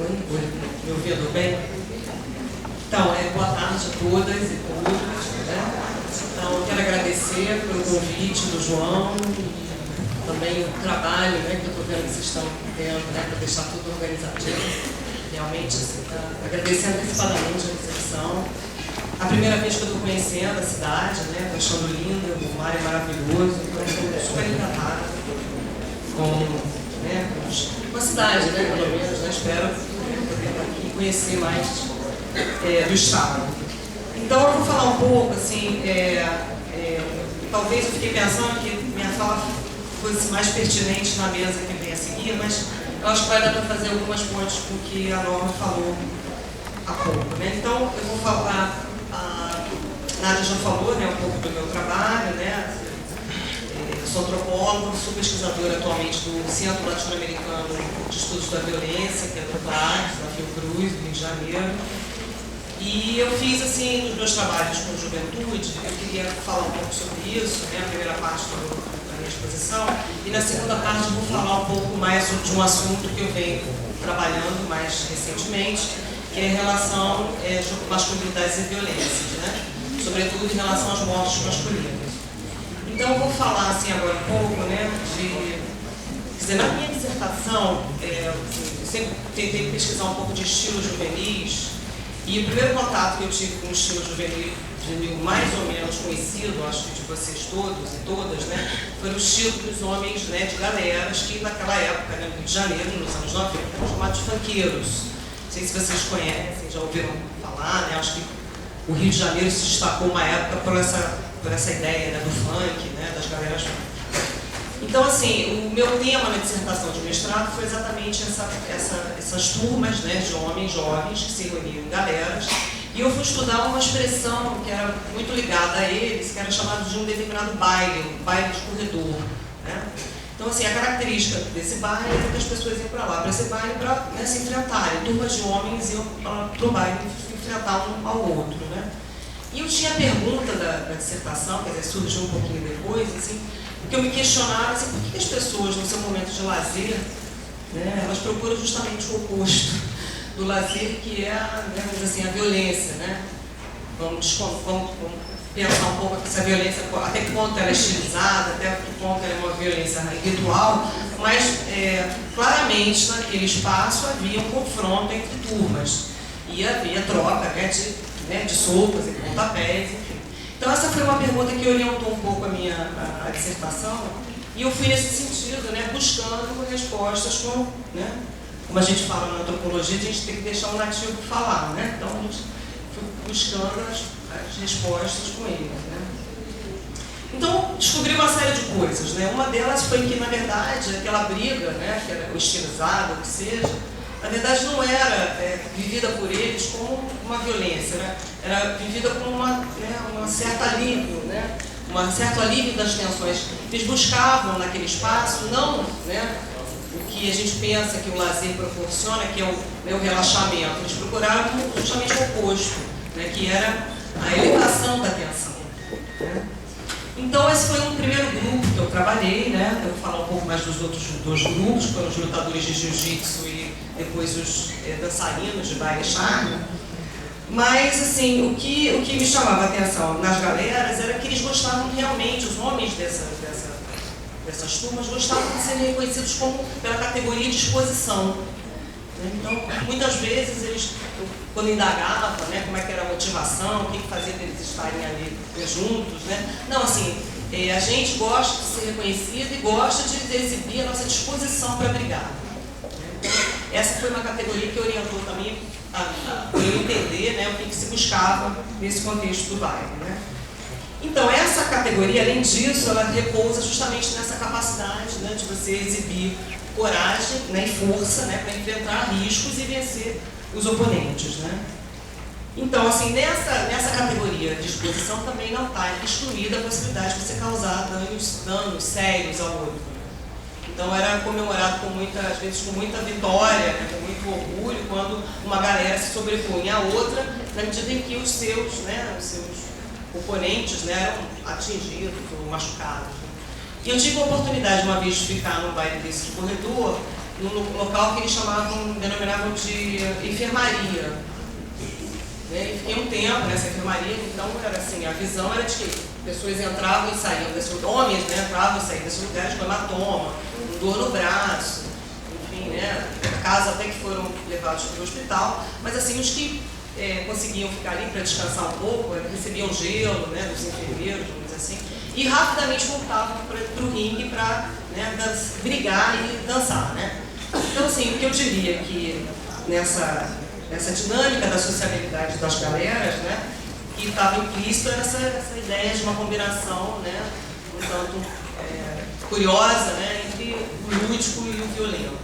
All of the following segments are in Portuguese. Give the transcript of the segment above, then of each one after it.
Me ouvindo bem? Então, boa tarde a todas e todos. Né? Então, quero agradecer pelo convite do João e também o trabalho, né, que eu estou vendo que vocês estão tendo, né, para deixar tudo organizadinho. Realmente, assim, agradecer antecipadamente a recepção. A primeira vez que eu estou conhecendo a cidade, né, estou achando linda, o mar é maravilhoso, então estou super encantada com a cidade, né, pelo menos, né, espero poder estar aqui e conhecer mais do estado. Então eu vou falar um pouco, assim, talvez eu fiquei pensando que minha fala fosse mais pertinente na mesa que vem a seguir, mas eu acho que vai dar para fazer algumas pontes com o que a Norma falou há pouco, né? Então eu vou falar, a Nádia já falou, né, um pouco do meu trabalho, né? Eu sou antropóloga, sou pesquisadora atualmente do Centro Latino-Americano de Estudos da Violência, que é do CLARES, da Fiocruz, do Rio de Janeiro. E eu fiz, assim, nos meus trabalhos com juventude, eu queria falar um pouco sobre isso, né, a primeira parte da minha exposição, e na segunda parte eu vou falar um pouco mais de um assunto que eu venho trabalhando mais recentemente, que é a relação de masculinidades e violências, né, sobretudo em relação às mortes masculinas. Então eu vou falar, assim, agora um pouco, né, quer dizer, na minha dissertação, eu sempre tentei pesquisar um pouco de estilos juvenis. E o primeiro contato que eu tive com o estilo juvenil mais ou menos conhecido, acho que de vocês todos e todas, né, foi o estilo dos homens, né, de galeras, que naquela época, né, no Rio de Janeiro, nos anos 90, eram chamados funkeiros. Não sei se vocês conhecem, já ouviram falar, né, acho que o Rio de Janeiro se destacou uma época por essa ideia, né, do funk, né, das galeras funk. Então, assim, o meu tema na dissertação de mestrado foi exatamente essas turmas, né, de homens jovens que se reuniam em galeras, e eu fui estudar uma expressão que era muito ligada a eles, que era chamado de um determinado baile, um baile de corredor. Né? Então, assim, a característica desse baile era que as pessoas iam para lá, para esse baile, para, né, se enfrentarem. Turmas de homens iam para o baile enfrentar um ao outro. Né? E eu tinha a pergunta da dissertação, quer dizer, surgiu um pouquinho depois, assim, porque eu me questionava, assim, por que as pessoas, no seu momento de lazer, né, elas procuram justamente o oposto do lazer, que é, né, vamos dizer assim, a violência. Né? Vamos pensar um pouco se a violência, até que ponto ela é estilizada, até que ponto ela é uma violência ritual, mas claramente naquele espaço havia um confronto entre turmas e havia troca, né, de sopas e pontapés, enfim. Então essa foi uma pergunta que orientou um pouco a dissertação, e eu fui nesse sentido, né, buscando respostas com, né, como a gente fala na antropologia, a gente tem que deixar o nativo falar, né? Então a gente foi buscando as respostas com ele. Né? Então descobri uma série de coisas, né? Uma delas foi que, na verdade, aquela briga, né, que era hostilizada, o que seja, na verdade não era vivida por eles como uma violência, né? Era vivida como um certo alívio, né? Um certo alívio das tensões. Eles buscavam naquele espaço, não, né, o que a gente pensa que o lazer proporciona, que é o relaxamento. Eles procuravam justamente o oposto, né, que era a elevação da tensão. Né? Então esse foi um primeiro grupo que eu trabalhei, né? Eu vou falar um pouco mais dos outros dois grupos, que foram os lutadores de jiu-jitsu e depois os dançarinos de baile charme. Mas, assim, o que me chamava a atenção nas galeras era que eles gostavam realmente, os homens dessas turmas gostavam de serem reconhecidos pela categoria de exposição. Então, muitas vezes, quando indagava, né, como é que era a motivação, o que fazia eles estarem ali juntos, né? Não, assim, a gente gosta de ser reconhecido e gosta de exibir a nossa disposição para brigar. Então, essa foi uma categoria que orientou também a eu entender, né, o que se buscava nesse contexto do baile. Né? Então, essa categoria, além disso, ela repousa justamente nessa capacidade, né, de você exibir coragem, né, e força, né, para enfrentar riscos e vencer os oponentes. Né? Então, assim, nessa categoria de exposição também não está excluída a possibilidade de você causar danos sérios ao outro. Então era comemorado às vezes com muita vitória, né, com muito orgulho, quando uma galera se sobrepunha à outra, na medida em que os seus oponentes, né, eram atingidos ou machucados. E eu tive a oportunidade uma vez de ficar num baile desse de corredor, num local que eles denominavam de enfermaria. E fiquei um tempo nessa enfermaria, então era assim, a visão era de que pessoas entravam e saíam desse lugar, homens, né, entravam e saíam desse lugar com hematoma, com dor no braço, enfim, né, casos até que foram levados para o hospital, mas assim, os que conseguiam ficar ali para descansar um pouco, recebiam gelo, né, dos enfermeiros, vamos dizer assim, e rapidamente voltavam para o ringue para, né, brigar e dançar, né. Então assim, o que eu diria que nessa dinâmica da sociabilidade das galeras, né, que estava implícita essa ideia de uma combinação, né, um tanto curiosa, né, entre o lúdico e o violento.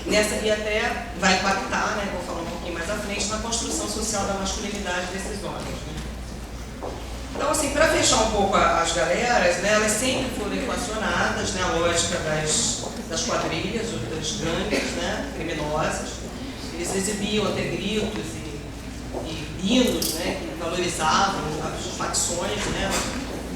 Né. E até vai impactar, né, vou falar um pouquinho mais à frente, na construção social da masculinidade desses homens. Né. Então, assim, para fechar um pouco as galeras, né, elas sempre foram equacionadas, né, a lógica das quadrilhas, ou das gangues, né, criminosas. Eles exibiam até gritos e hinos, né, que valorizavam as facções, né,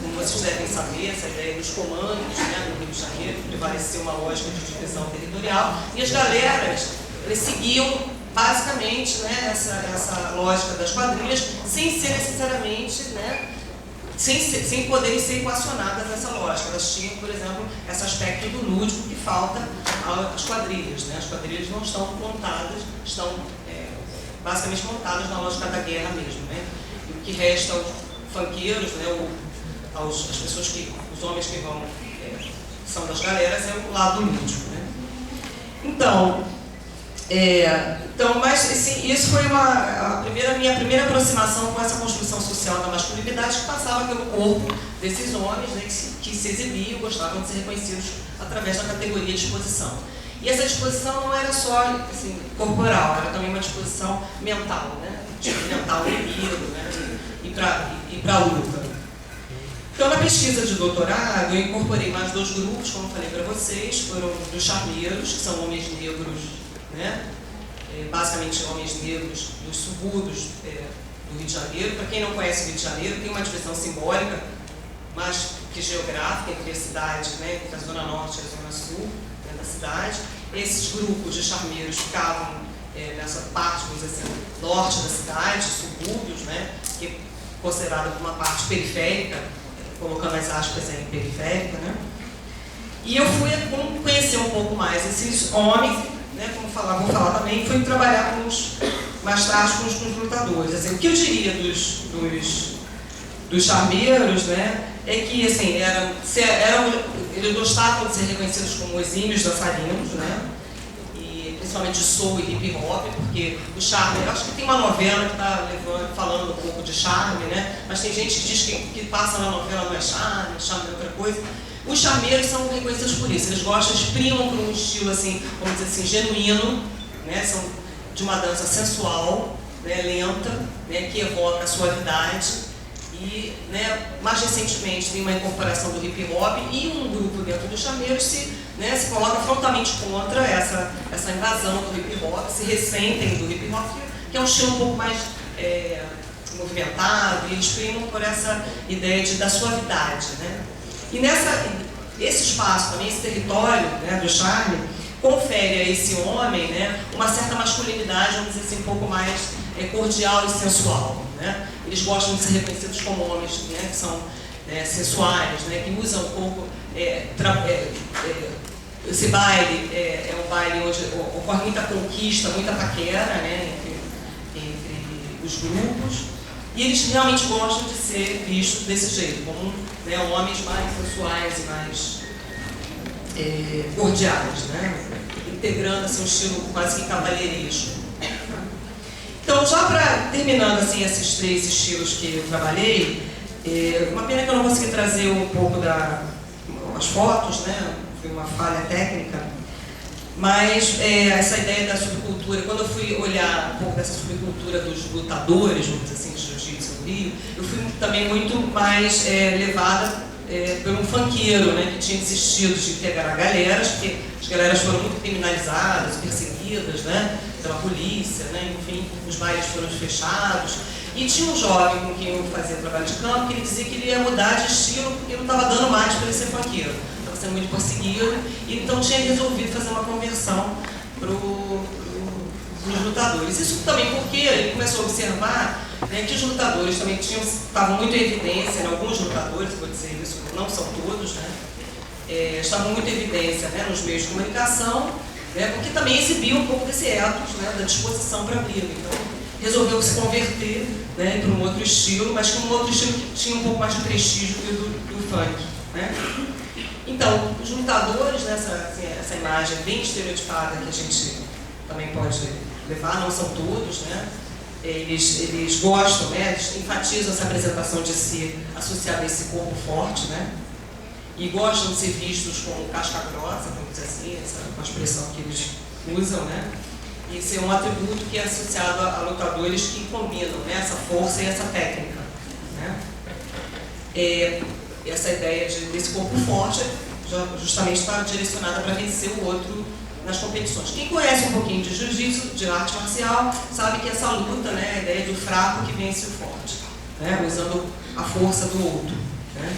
como vocês devem saber, essa ideia dos comandos, né, no Rio de Janeiro, que prevaleceu uma lógica de divisão territorial, e as galeras, eles seguiam basicamente, né, essa lógica das quadrilhas, sem ser necessariamente, né, sem poderem ser equacionadas nessa lógica. Elas tinham, por exemplo, esse aspecto do lúdico que falta às quadrilhas. Né? As quadrilhas não estão montadas, estão basicamente montadas na lógica da guerra mesmo. Né? E o que resta aos funkeiros, né, as pessoas os homens que são das galeras, é o lado lúdico. Né? Então, mas assim, isso foi minha primeira aproximação com essa construção social da masculinidade que passava pelo corpo desses homens, né, que se exibiam, gostavam de ser reconhecidos através da categoria de disposição. E essa disposição não era só assim, corporal, era também uma disposição mental, né, de enfrentar o inimigo, né, e para a luta. Então, na pesquisa de doutorado, eu incorporei mais 2 grupos, como falei para vocês, foram dos charmeiros, que são homens negros, né? Basicamente homens negros dos subúrbios do Rio de Janeiro. Para quem não conhece o Rio de Janeiro, tem uma divisão simbólica, mais que geográfica, entre a cidade, né, entre a zona norte e a zona sul, né, da cidade. Esses grupos de charmeiros ficavam nessa parte, vamos dizer assim, norte da cidade, subúrbios, né, que é considerada como uma parte periférica, colocando as aspas em periférica, né. E eu fui conhecer um pouco mais esses homens, né, vou falar também, fui trabalhar mais tarde com os lutadores. Assim, o que eu diria dos charmeiros, né, é que assim, eles gostavam de ser reconhecidos como exímios dançarinos, né, e principalmente de soul e hip hop, porque o charme, eu acho que tem uma novela que está falando um pouco de charme, né, mas tem gente que diz que passa na novela não é charme é outra coisa. Os charmeiros são reconhecidos por isso, eles gostam, eles primam por um estilo, assim, vamos dizer assim, genuíno, né? São de uma dança sensual, né? Lenta, né? Que evoca a suavidade. E, né, mais recentemente, tem uma incorporação do hip hop e um grupo dentro dos charmeiros se coloca frontalmente contra essa invasão do hip hop, se ressentem do hip hop, que é um estilo um pouco mais movimentado, e eles primam por essa ideia da suavidade, né? E esse espaço também, esse território, né, do charme, confere a esse homem, né, uma certa masculinidade, vamos dizer assim, um pouco mais cordial e sensual. Né? Eles gostam de ser reconhecidos como homens, né, que são sensuais, né, que usam um pouco... esse baile é um baile onde ocorre muita conquista, muita paquera, né, entre os grupos. E eles realmente gostam de ser vistos desse jeito, como, né, homens mais sensuais e mais cordiais, né? Integrando assim, um estilo quase que cavalheiresco. Então, já terminando assim, esses 3 estilos que eu trabalhei, uma pena que eu não consegui trazer um pouco as fotos, né? Foi uma falha técnica, mas essa ideia da subcultura, quando eu fui olhar um pouco dessa subcultura dos lutadores, vamos dizer assim, de jiu-jitsu no Rio, eu fui também muito mais levada por um funkeiro, né, que tinha desistido de integrar galeras, porque as galeras foram muito criminalizadas, perseguidas, né, pela polícia, né, enfim, os bailes foram fechados. E tinha um jovem com quem eu fazia trabalho de campo que ele dizia que ele ia mudar de estilo porque não estava dando mais para ele ser funkeiro. Estava sendo muito perseguido, e então tinha resolvido fazer uma conversão para os lutadores. Isso também porque ele começou a observar, né, que os lutadores também estavam muito em evidência, né, alguns lutadores, vou dizer isso, não são todos, né, estavam muito em evidência, né, nos meios de comunicação, né, porque também exibiam um pouco desse ethos, né, da disposição para a briga. Então, resolveu se converter, né, para um outro estilo, mas com um outro estilo que tinha um pouco mais de prestígio que o do funk. Né? Então, os lutadores, né, essa imagem bem estereotipada que a gente também pode levar, não são todos, né? Eles gostam, né, eles enfatizam essa apresentação de si associada a esse corpo forte, né? E gostam de ser vistos como casca grossa, vamos dizer assim, essa é uma expressão que eles usam, né? E ser um atributo que é associado a lutadores que combinam, né, essa força e essa técnica. Né? Essa ideia desse corpo forte justamente está direcionada para vencer o outro nas competições. Quem conhece um pouquinho de jiu-jitsu, de arte marcial, sabe que essa luta, né, a ideia do fraco que vence o forte, né, usando a força do outro. Né?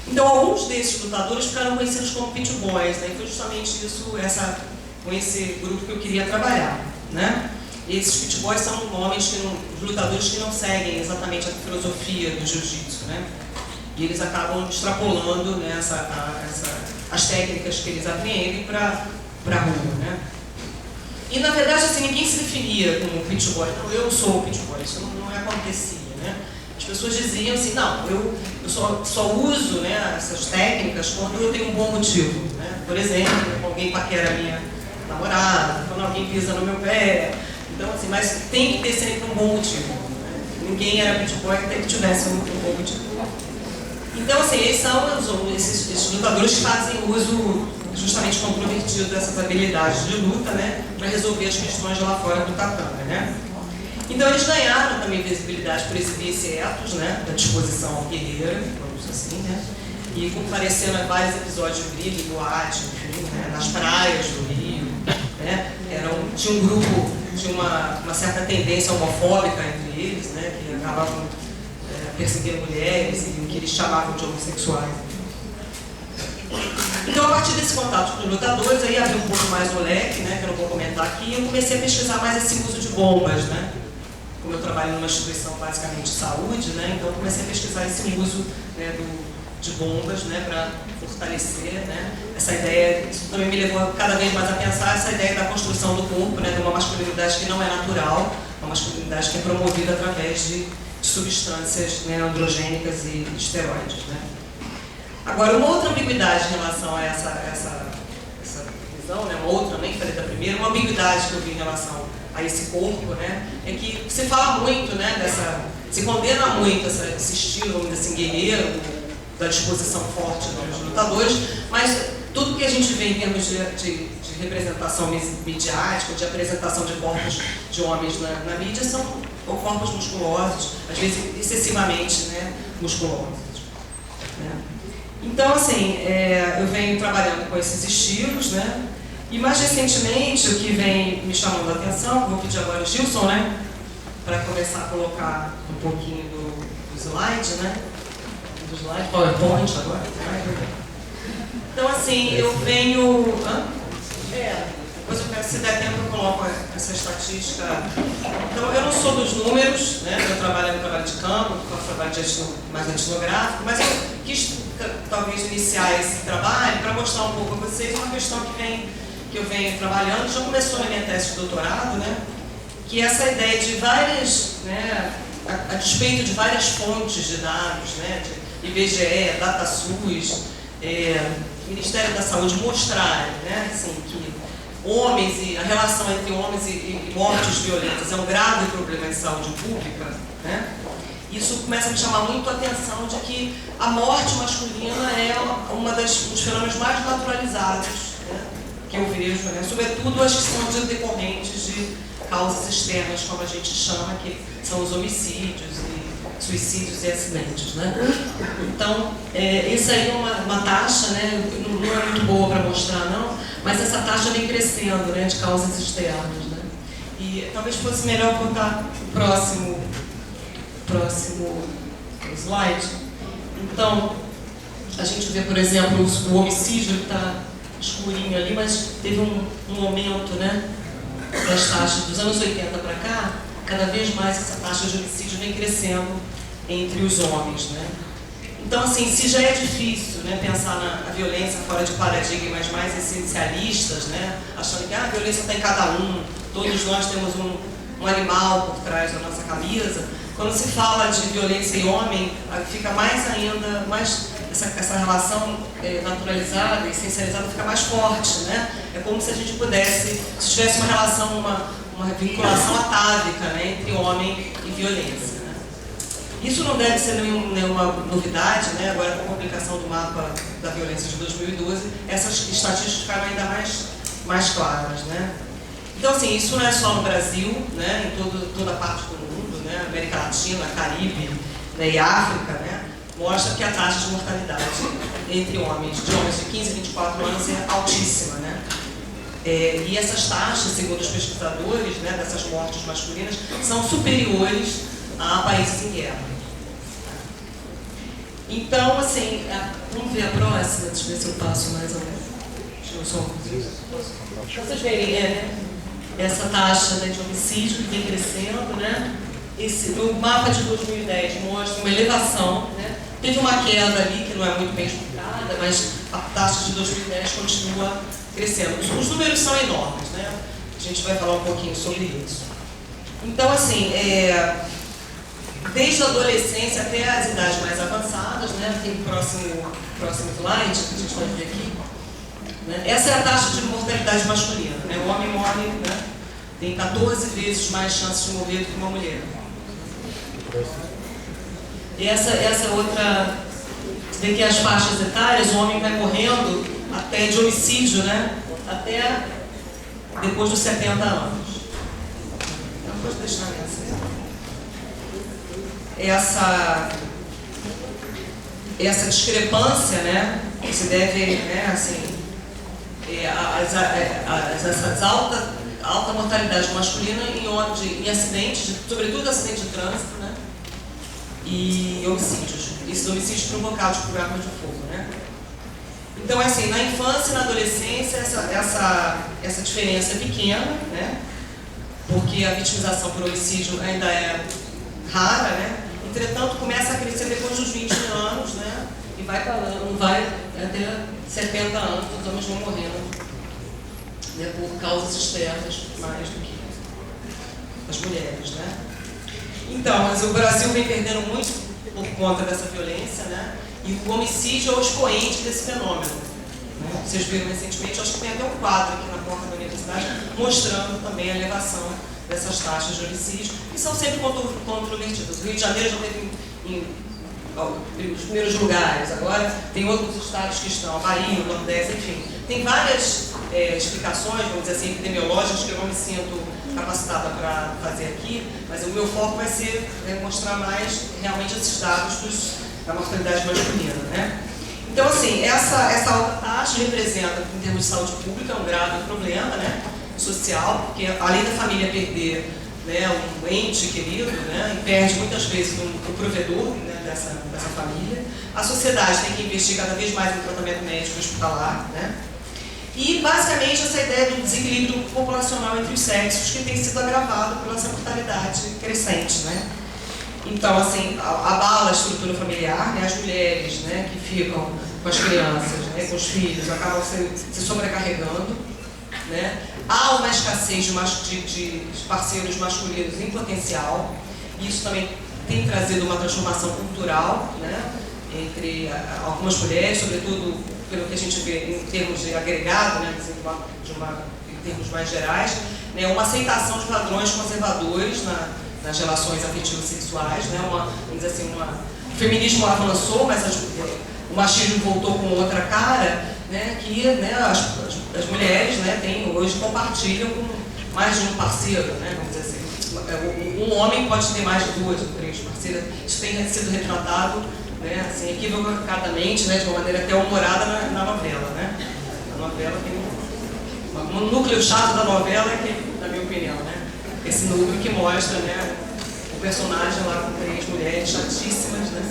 Então, alguns desses lutadores ficaram conhecidos como pit boys, né, e foi justamente isso, com esse grupo que eu queria trabalhar. Né? E esses pit boys são homens, os lutadores que não seguem exatamente a filosofia do jiu-jitsu. Né? E eles acabam extrapolando, né, as técnicas que eles apreendem para a rua. Né? E, na verdade, assim, ninguém se definia como pit boy. Não, eu sou pit boy, isso não acontecia. Né? As pessoas diziam assim, não, eu só uso, né, essas técnicas quando eu tenho um bom motivo. Né? Por exemplo, quando alguém paquera a minha namorada, quando alguém pisa no meu pé. Então, assim, mas tem que ter sempre um bom motivo. Né? Ninguém era pit boy até que tivesse um bom motivo. Então, assim, esses são esses lutadores que fazem uso justamente controvertido dessas habilidades de luta, né, para resolver as questões lá fora do tatame. Né? Então, eles ganharam também visibilidade por exibir esse ethos, né, da disposição guerreira, vamos assim, né, e comparecendo a vários episódios de briga, boate, enfim, né, nas praias do Rio. Né, tinha um grupo, tinha uma certa tendência homofóbica entre eles, né, que acabavam perseguindo mulheres e o que eles chamavam de homossexuais. Então, a partir desse contato com os lutadores, aí abri um pouco mais o leque, né, que eu não vou comentar aqui, e eu comecei a pesquisar mais esse uso de bombas. Né? Como eu trabalho numa instituição basicamente de saúde, né, então eu comecei a pesquisar esse uso, né, de bombas, né, para fortalecer, né, essa ideia. Isso também me levou cada vez mais a pensar essa ideia da construção do corpo, né, de uma masculinidade que não é natural, uma masculinidade que é promovida através de substâncias, né, androgênicas e esteroides. Né? Agora, uma outra ambiguidade em relação a essa visão, né, uma outra, nem falei da primeira, uma ambiguidade que eu vi em relação a esse corpo, né, é que se fala muito, né, se condena muito esse estilo, vamos dizer assim, guerreiro, da disposição forte dos lutadores, mas tudo que a gente vê em termos de representação midiática, de apresentação de corpos de homens na mídia, são corpos musculosos, às vezes excessivamente, né, musculosos. Né? Então, assim, eu venho trabalhando com esses estilos, né, e mais recentemente, o que vem me chamando a atenção, vou pedir agora o Gilson, né, para começar a colocar um pouquinho do slide, né, do slide, PowerPoint agora. Então, assim, eu venho... Depois eu quero, se der tempo, eu coloco essa estatística. Então, eu não sou dos números, né? Eu trabalho no trabalho de campo, trabalho mais etnográfico, mas eu quis, talvez, iniciar esse trabalho para mostrar um pouco a vocês uma questão que eu venho trabalhando, já começou na minha tese de doutorado, né? Que é essa ideia de várias, né, a despeito de várias fontes de dados, né? De IBGE, DataSUS, Ministério da Saúde mostrarem, né, assim, que a relação entre homens e mortes violentas é um grave problema de saúde pública, né? Isso começa a me chamar muito a atenção de que a morte masculina é um dos fenômenos mais naturalizados, né, que eu vejo, né? Sobretudo as que são decorrentes de causas externas, como a gente chama, que são os homicídios, suicídios e acidentes. Né? Então, isso aí é uma taxa, né, não é muito boa para mostrar, não, mas essa taxa vem crescendo, né, de causas externas. Né? E talvez fosse melhor botar o próximo slide. Então, A gente vê, por exemplo, o homicídio, que está escurinho ali, mas teve um aumento, né, das taxas dos anos 80 para cá. Cada vez mais essa taxa de homicídio vem crescendo entre os homens, né? Então, assim, se já é difícil, né, pensar na violência fora de paradigmas mais essencialistas, né, achando que a violência está em cada um, todos nós temos um animal por trás da nossa camisa, quando se fala de violência em homem, fica mais ainda, essa relação naturalizada, essencializada, fica mais forte, né? É como se a gente pudesse, se tivesse uma relação, uma vinculação atávica, né, entre homem e violência. Né? Isso não deve ser nenhuma novidade, né? Agora com a publicação do mapa da violência de 2012, essas estatísticas ficaram ainda mais claras. Né? Então, assim, isso não é só no Brasil, né? Em toda parte do mundo, né? América Latina, Caribe, né? E África, né? Mostra que a taxa de mortalidade entre homens de 15 a 24 anos é altíssima. Né? E essas taxas, segundo os pesquisadores, né, dessas mortes masculinas, são superiores a países em guerra. Então, assim, vamos ver a próxima, deixa eu ver se eu passo mais ou menos. Deixa eu só... Para vocês verem, essa taxa, né, de homicídio que vem crescendo, né? O mapa de 2010 mostra uma elevação, né? Teve uma queda ali, que não é muito bem explicada, mas a taxa de 2010 continua crescendo. Os números são enormes, né? A gente vai falar um pouquinho sobre isso. Então, assim, desde a adolescência até as idades mais avançadas, né? Tem o próximo slide, que a gente vai ver aqui. Né? Essa é a taxa de mortalidade masculina. Né? O homem morre, né? Tem 14 vezes mais chances de morrer do que uma mulher. E essa outra, você vê que as faixas etárias, o homem vai morrendo até de homicídio, né? Até depois dos 70 anos. Então, pode deixar essa discrepância, né? Se deve, né, assim, essas alta mortalidade masculina em acidentes, sobretudo acidentes de trânsito, né? E homicídios. Esses homicídios provocados por armas de fogo, né? Então, assim, na infância e na adolescência, essa diferença é pequena, né? Porque a vitimização por homicídio ainda é rara, né? Entretanto, começa a crescer depois dos 20 anos, né? E vai até 70 anos, os homens vão morrendo, né, por causas externas mais do que as mulheres, né? Então, mas o Brasil vem perdendo muito por conta dessa violência, né? E o homicídio é o expoente desse fenômeno. Né? Vocês viram recentemente, acho que tem até um quadro aqui na porta da universidade mostrando também a elevação dessas taxas de homicídio, que são sempre controvertidas. O Rio de Janeiro já teve os primeiros lugares, agora tem outros estados que estão, a Bahia, o Nordeste, enfim. Tem várias explicações, vamos dizer assim, epidemiológicas, que eu não me sinto capacitada para fazer aqui, mas o meu foco vai ser mostrar mais realmente esses dados da mortalidade masculina, né? Então, assim, essa alta taxa representa, em termos de saúde pública, um grave problema, né, social, porque além da família perder, né, um ente querido, né, e perde muitas vezes o provedor, né, dessa família, a sociedade tem que investir cada vez mais no tratamento médico hospitalar, né? E, basicamente, essa ideia do desequilíbrio populacional entre os sexos, que tem sido agravado pela essa mortalidade crescente, né? Então, assim, abala a estrutura familiar, né? As mulheres, né, que ficam com as crianças, né, com os filhos, acabam se sobrecarregando, né? Há uma escassez de parceiros masculinos em potencial, e isso também tem trazido uma transformação cultural, né, entre algumas mulheres, sobretudo pelo que a gente vê em termos de agregado, né, em termos mais gerais, né, uma aceitação de padrões conservadores nas relações afetivas sexuais, né, vamos dizer assim, o feminismo avançou, mas o machismo voltou com outra cara, né, que, né, as mulheres, né, hoje compartilham com mais de um parceiro, né, vamos dizer assim. Um homem pode ter mais de 2 ou 3 parceiras. Isso tem sido retratado, né, assim, equivocadamente, né, de uma maneira até humorada na novela, né? A novela tem um núcleo chato da novela, na minha opinião, né? Esse núcleo que mostra, né, o personagem lá com 3 mulheres chatíssimas, né?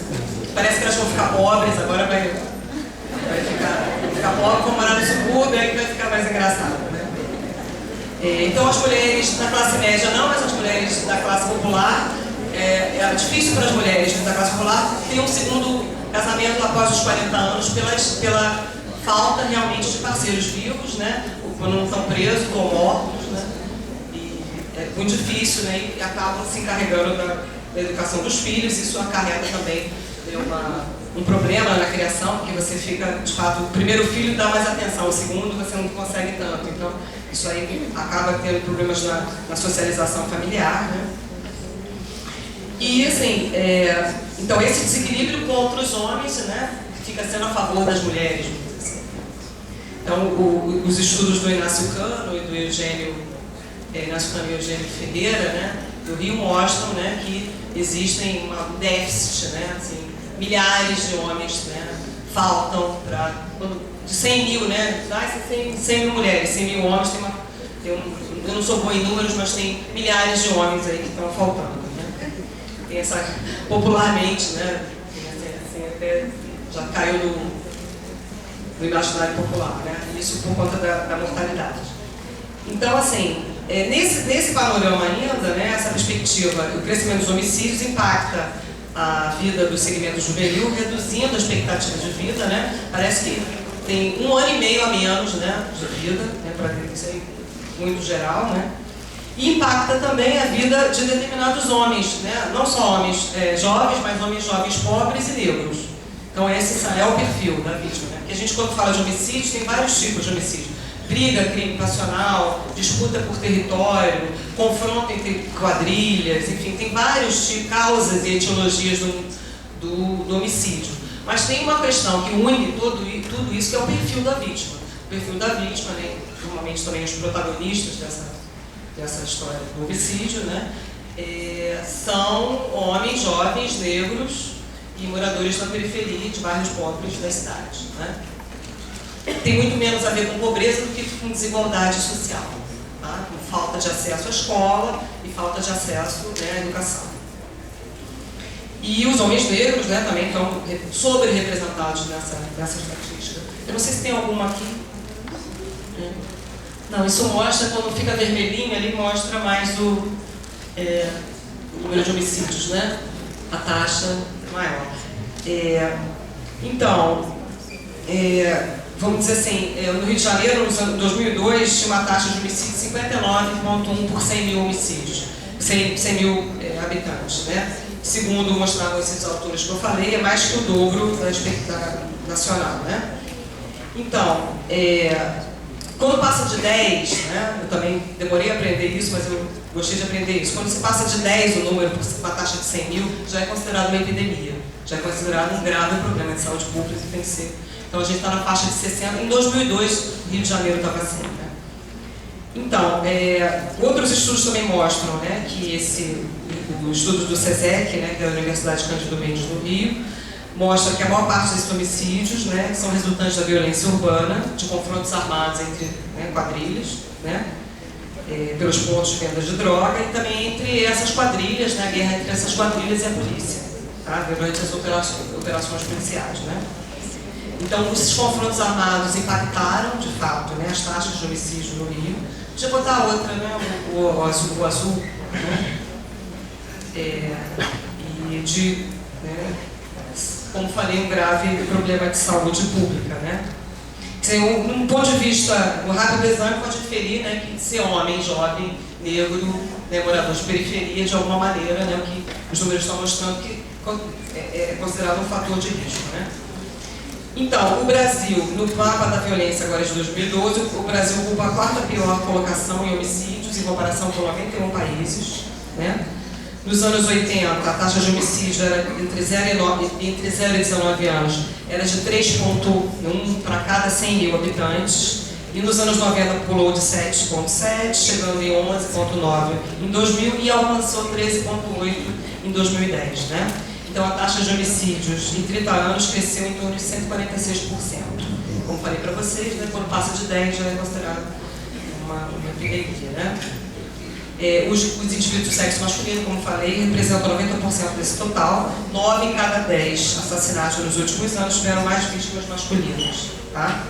Parece que elas vão ficar pobres, agora vai vai ficar pobre, vão morar no subúrbio, aí vai ficar mais engraçado, né? Então as mulheres da classe média não, mas as mulheres da classe popular, é difícil para as mulheres da classe popular ter um segundo casamento após os 40 anos pela falta realmente de parceiros vivos, né? Quando não estão presos ou mortos, né? E é muito difícil, né? E acabam se encarregando da educação dos filhos. Isso acarreta também um problema na criação, porque você fica, de fato, o primeiro filho dá mais atenção, o segundo você não consegue tanto. Então, isso aí acaba tendo problemas na socialização familiar, né? E, assim, então esse desequilíbrio contra os homens, né, fica sendo a favor das mulheres. Então, os estudos do Inácio Cano e do Eugênio Ferreira, né, do Rio, mostram, né, que existem um déficit, né, assim, milhares de homens, né, faltam para... De 100 mil, né, 100 mil mulheres, 100 mil homens, eu não sou boa em números, mas tem milhares de homens aí que estão faltando. Né? Tem essa, popularmente, né, assim, até já caiu no imaginário popular, né? Isso por conta da mortalidade. Então, assim, nesse panorama ainda, né, essa perspectiva, o crescimento dos homicídios impacta a vida do segmento juvenil, reduzindo a expectativa de vida, né? Parece que tem 1 ano e meio a menos, né, de vida, né, para isso aí, muito geral, né? E impacta também a vida de determinados homens, né? Não só homens jovens, mas homens jovens pobres e negros. Então esse é o perfil da vítima, né? Porque a gente, quando fala de homicídio, tem vários tipos de homicídio. Briga, crime passional, disputa por território, confronto entre quadrilhas, enfim, tem vários tipos, causas e etiologias do homicídio. Mas tem uma questão que une tudo isso, que é o perfil da vítima. O perfil da vítima, né? Normalmente também os protagonistas dessa história do homicídio, né? São homens jovens, negros e moradores da periferia, de bairros pobres das cidades, né? Tem muito menos a ver com pobreza do que com desigualdade social, tá? Com falta de acesso à escola e falta de acesso, né, à educação. E os homens negros, né, também estão sobre-representados nessa estatística. Eu não sei se tem alguma aqui. Não, isso mostra, quando fica vermelhinho ali, mostra mais o número de homicídios, né? A taxa maior. Então, vamos dizer assim, no Rio de Janeiro, em 2002, tinha uma taxa de homicídio de 59,1 por 100 mil homicídios, 100 mil habitantes, né? Segundo mostraram esses autores que eu falei, é mais que o dobro da nacional, né? Então, quando passa de 10, né, eu também demorei a aprender isso, mas eu gostei de aprender isso. Quando se passa de 10 o número por uma taxa de 100 mil, já é considerado uma epidemia, já é considerado um grave problema de saúde pública que tem que ser. Então a gente está na faixa de 60, em 2002 o Rio de Janeiro estava assim, né? Então, outros estudos também mostram, né, que o estudo do SESEC, né, que é a Universidade Cândido Mendes do Rio, mostra que a maior parte desses homicídios, né, são resultantes da violência urbana, de confrontos armados entre, né, quadrilhas, né, pelos pontos de venda de droga, e também entre essas quadrilhas, né, a guerra entre essas quadrilhas e a polícia, tá, durante as operações policiais, né. Então, esses confrontos armados impactaram, de fato, né, as taxas de homicídio no Rio. Deixa eu botar a outra, né, o azul, né, né, como falei, um grave problema de saúde pública, né. Num ponto de vista, o rápido exame pode inferir, né, que ser homem, jovem, negro, né, morador de periferia, de alguma maneira, né, o que os números estão mostrando que é considerado um fator de risco, né. Então, o Brasil, no mapa da violência agora de 2012, o Brasil ocupa a 4ª pior colocação em homicídios em comparação com 91 países, né? Nos anos 80, a taxa de homicídio era entre 0 e 19 anos era de 3,1 para cada 100 mil habitantes, e nos anos 90 pulou de 7,7, chegando em 11,9 em 2000 e alcançou 13,8 em 2010, né? Então, a taxa de homicídios em 30 anos cresceu em torno de 146%. Como falei para vocês, né, quando passa de 10 já é considerado uma epidemia, né? Os indivíduos do sexo masculino, como falei, representam 90% desse total. 9 em cada 10 assassinatos nos últimos anos tiveram mais vítimas masculinas. Tá?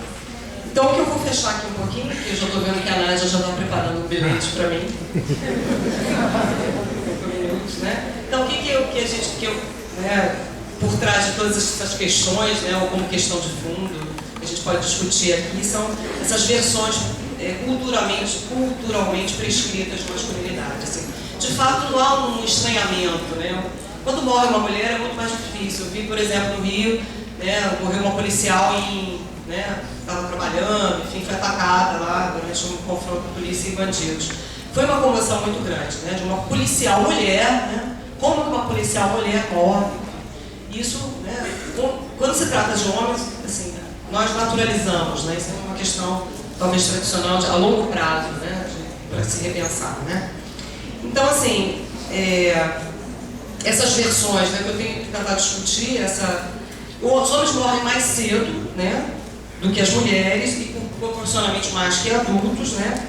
Então, o que eu vou fechar aqui um pouquinho, porque eu já estou vendo que a Nádia já está preparando um bilhete para mim. Né? Então, o que eu por trás de todas essas questões, né, ou como questão de fundo, que a gente pode discutir aqui, são essas versões culturalmente prescritas de masculinidade. Assim, de fato, não há um estranhamento. Né? Quando morre uma mulher é muito mais difícil. Eu vi, por exemplo, no Rio, né, morreu uma policial estava trabalhando, enfim, foi atacada lá durante um confronto com polícia e bandidos. Foi uma comoção muito grande, né, de uma policial mulher, né, como que uma policial mulher morre. Isso, né, quando se trata de homens, assim, nós naturalizamos, né, isso é uma questão talvez tradicional a longo prazo, né, para se repensar. Né. Então, assim, essas versões, né, que eu tenho que tentar discutir, os homens morrem mais cedo, né, do que as mulheres e proporcionalmente mais que adultos, né,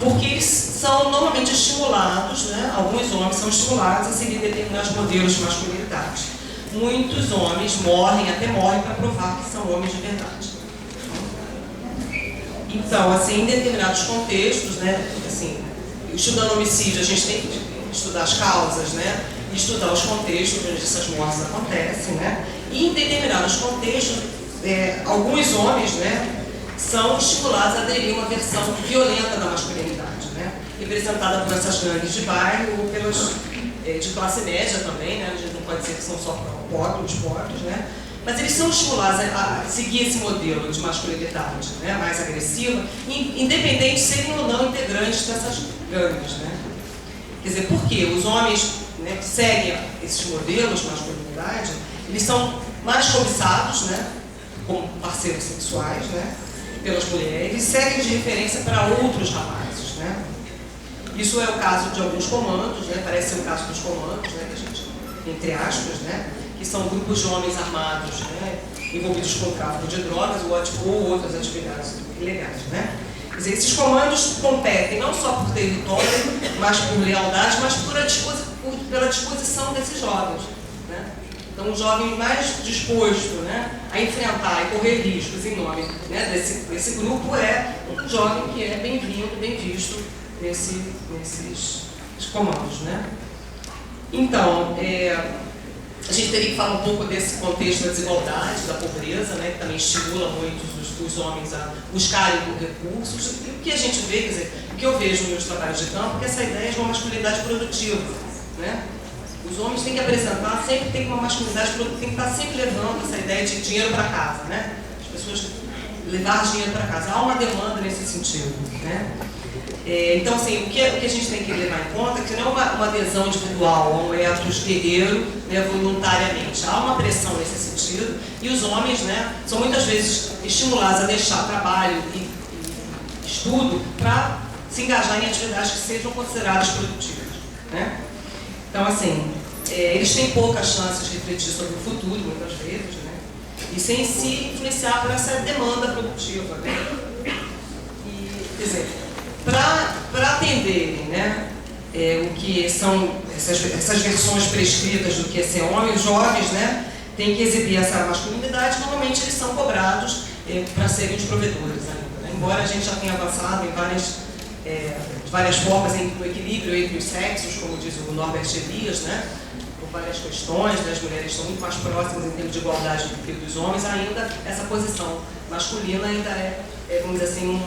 porque eles são normalmente estimulados, né, alguns homens são estimulados a seguir determinados modelos de masculinidade. Muitos homens até morrem para provar que são homens de verdade. Então, assim, em determinados contextos, né, assim, estudando homicídio, a gente tem que estudar as causas, né, e estudar os contextos onde essas mortes acontecem, né, e em determinados contextos, alguns homens, né, são estimulados a aderir a uma versão violenta da masculinidade, né, representada por essas gangues de bairro ou pelas de classe média também, né, a gente não pode dizer que são só os pobres, né, mas eles são estimulados a seguir esse modelo de masculinidade, né, mais agressiva, independente de serem ou não integrantes dessas gangues, né. Quer dizer, por quê? Os homens, né, que seguem esses modelos de masculinidade, eles são mais cobiçados, né, como parceiros sexuais, né, pelas mulheres, e seguem de referência para outros rapazes, né. Isso é o caso de alguns comandos, né, parece ser o caso dos comandos, né, que a gente, entre aspas, né, que são grupos de homens armados, né, envolvidos com o tráfico de drogas ou outras atividades ilegais, né. Quer dizer, esses comandos competem não só por território, mas por lealdade, mas pela disposição desses jovens. Né? Então, o jovem mais disposto, né, a enfrentar e correr riscos em nome, né, desse grupo é um jovem que é bem-vindo, bem visto nesses comandos. Né? Então, a gente teria que falar um pouco desse contexto da desigualdade, da pobreza, né, que também estimula muito os homens a buscarem por recursos. E o que a gente vê, quer dizer, o que eu vejo nos meus trabalhos de campo, é que essa ideia de uma masculinidade produtiva. Né? Os homens têm que apresentar, sempre tem uma masculinidade produtiva, tem que estar sempre levando essa ideia de dinheiro para casa. Né? As pessoas levar dinheiro para casa. Há uma demanda nesse sentido. Né? Então, assim, o que a gente tem que levar em conta é que não é uma adesão individual a um ethos guerreiro, né, voluntariamente. Há uma pressão nesse sentido e os homens, né, são muitas vezes estimulados a deixar trabalho e estudo para se engajar em atividades que sejam consideradas produtivas. Né? Então, assim, eles têm poucas chances de refletir sobre o futuro, muitas vezes, né, e sem se influenciar por essa demanda produtiva. Né? E, quer dizer, para atenderem, né, o que são essas versões prescritas do que é ser homem, os jovens, né, têm que exibir essa masculinidade. Normalmente eles são cobrados para serem os provedores ainda. Né? Embora a gente já tenha avançado em várias formas no equilíbrio entre os sexos, como diz o Norbert Elias, né, por várias questões, né, as mulheres estão muito mais próximas em termos de igualdade do que dos homens, ainda essa posição masculina ainda vamos dizer assim,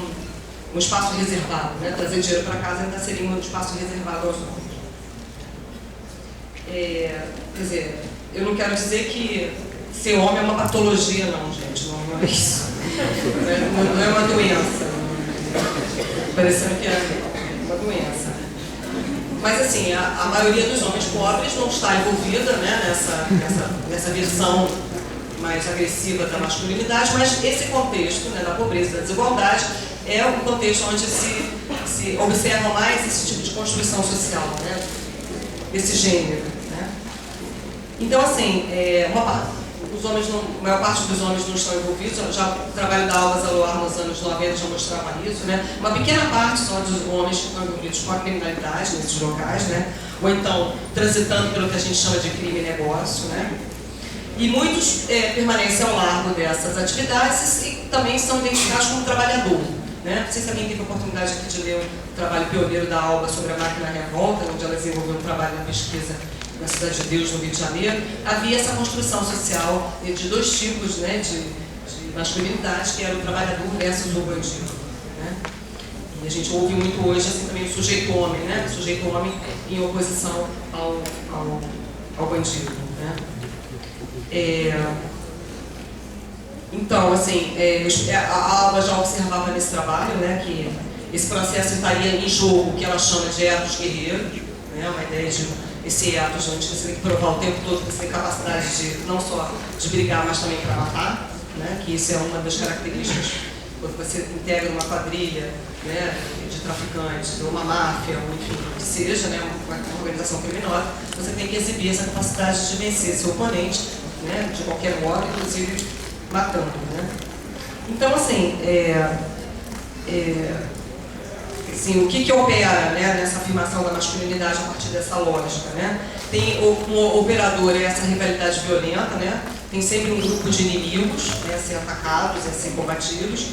um espaço reservado, né? Trazer dinheiro para casa ainda seria um espaço reservado aos homens. Quer dizer, eu não quero dizer que ser homem é uma patologia, não, gente, não é isso. Não é uma doença. Parecendo que é uma doença. Mas, assim, a maioria dos homens pobres não está envolvida, né, nessa versão mais agressiva da masculinidade, mas esse contexto, né, da pobreza e da desigualdade é um contexto onde se observa mais esse tipo de construção social, né, desse gênero. Né? Então, assim, os homens não, a maior parte dos homens não estão envolvidos, já o trabalho da Alba Zaloar nos anos 90 já mostrava isso, né? Uma pequena parte só dos homens que estão envolvidos com a criminalidade nesses locais, né? Ou então transitando pelo que a gente chama de crime e negócio, né? E muitos permanecem ao largo dessas atividades e também são identificados como trabalhador, né? Não sei se alguém teve a oportunidade aqui de ler o trabalho pioneiro da Alba sobre a máquina revolta, onde ela desenvolveu um trabalho na pesquisa na Cidade de Deus, no Rio de Janeiro. Havia essa construção social de dois tipos, né, de masculinidade, que era o trabalhador versus o bandido, né? E a gente ouve muito hoje assim, também o sujeito homem, né? O sujeito homem em oposição ao bandido, né? Então, assim, a Alba já observava nesse trabalho, né, que esse processo estaria em jogo o que ela chama de etos guerreiro, né, uma ideia de esse etos onde você tem que provar o tempo todo que você tem capacidade de não só de brigar, mas também para matar, né, que isso é uma das características quando você integra uma quadrilha, né, de traficantes, ou uma máfia, ou enfim, que seja, né, uma organização criminosa, você tem que exibir essa capacidade de vencer seu oponente, né, de qualquer modo, inclusive matando, né? Então, assim, assim, o que opera, né, nessa afirmação da masculinidade a partir dessa lógica, né? Tem um operador, essa rivalidade violenta, né? Tem sempre um grupo de inimigos, né, a ser atacados, a ser combatidos.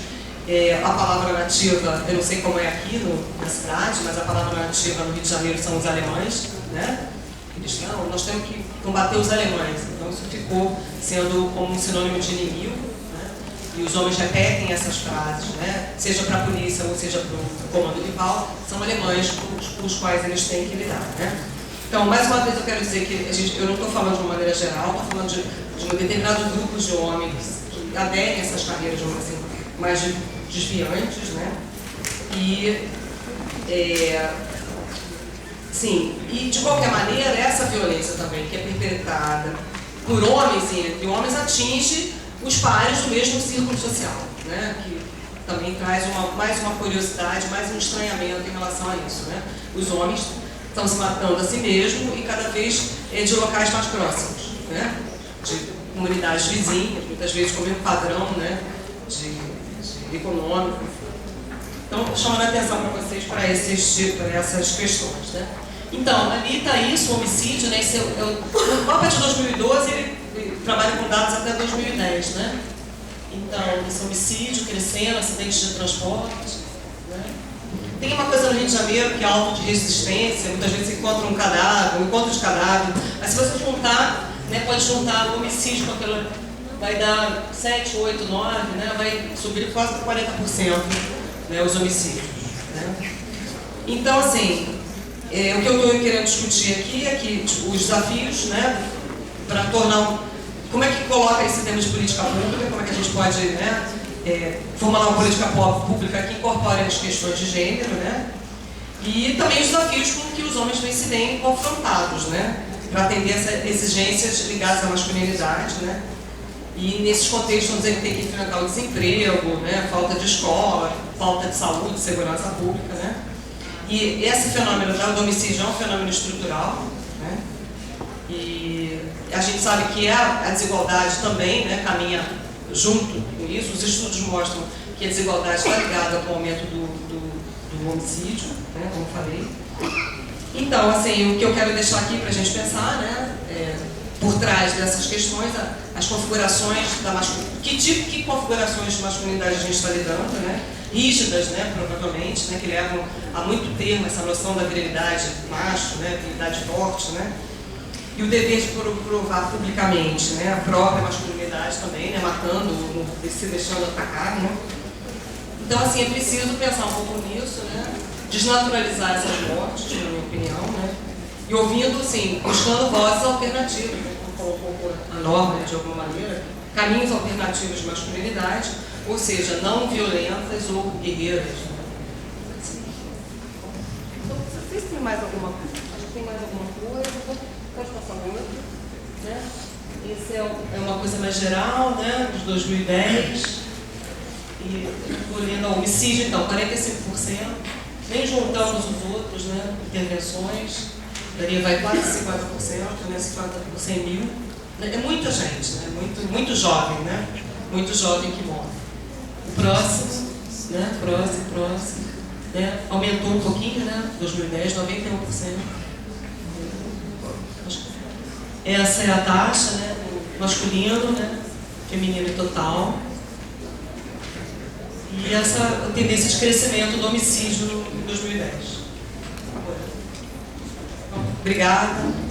A palavra nativa, eu não sei como é aqui na cidade, mas a palavra nativa no Rio de Janeiro são os alemães, né? Eles não, nós temos que combater os alemães. Então isso ficou sendo como um sinônimo de inimigo, né? E os homens repetem essas frases, né? Seja para a polícia ou seja para o comando rival, são alemães com os quais eles têm que lidar, né? Então, mais uma vez eu quero dizer que eu não estou falando de uma maneira geral, estou falando de um determinado grupo de homens que aderem a essas carreiras, vamos dizer, mais desviantes, né? Sim, e de qualquer maneira, essa violência também, que é perpetrada por homens e entre homens, atinge os pares do mesmo círculo social, né? Que também traz mais uma curiosidade, mais um estranhamento em relação a isso, né? Os homens estão se matando a si mesmos e cada vez de locais mais próximos, né? De comunidades vizinhas, muitas vezes com o mesmo padrão, né? de econômico. Então, chamando a atenção para vocês para essas questões, né? Então, ali está isso, o homicídio, né? O mapa de 2012 ele trabalha com dados até 2010, né? Então, esse homicídio crescendo, acidentes de transporte, né? Tem uma coisa no Rio de Janeiro que é auto de resistência, muitas vezes você encontra um cadáver, um encontro de cadáver, mas se você juntar, né, pode juntar o homicídio com aquela, vai dar 7, 8, 9, né? Vai subir quase para 40%, né, os homicídios, né? Então, assim, o que eu estou querendo discutir aqui é que os desafios, né, para tornar como é que coloca esse tema de política pública, como é que a gente pode, né, formular uma política pública que incorpore as questões de gênero, né, e também os desafios com que os homens vêm se veem confrontados, né, para atender essas exigências ligadas à masculinidade, né. E nesses contextos onde ele tem que enfrentar o desemprego, né, falta de escola, falta de saúde, segurança pública, né? E esse fenômeno do homicídio é um fenômeno estrutural, né? E a gente sabe que a desigualdade também, né, caminha junto com isso. Os estudos mostram que a desigualdade está ligada com o aumento do homicídio, né, como falei. Então, assim, o que eu quero deixar aqui para a gente pensar, né, por trás dessas questões, as configurações da masculinidade, que configurações de masculinidade a gente está lidando, né? Rígidas, né, provavelmente, né, que levam a muito termo essa noção da virilidade macho, né, virilidade forte, né? E o dever de provar publicamente, né, a própria masculinidade também, né, matando, se deixando atacar, né? Então, assim, é preciso pensar um pouco nisso, né? Desnaturalizar essas mortes, na minha opinião, né? E ouvindo, assim, buscando vozes alternativas, né? Como um pouco a norma, de alguma maneira, caminhos alternativos de masculinidade, ou seja, não violentas ou guerreiras. Né? Assim. Então, vocês têm mais alguma coisa? Acho que tem mais alguma coisa. Pode passar outro. Né? Esse é uma coisa mais geral, né? De 2010. E olhando ao homicídio, então, 45%. Nem juntamos os outros, né? Intervenções. Daria vai quase 50%, né? 50 por 100 mil. É muita gente, né? Muito jovem, né? Muito jovem que morre. O próximo, né? Próximo, né? Aumentou um pouquinho, né? 2010, 91%. Essa é a taxa, né? Masculino, né? Feminino total. E essa tendência de crescimento do homicídio em 2010. Obrigada.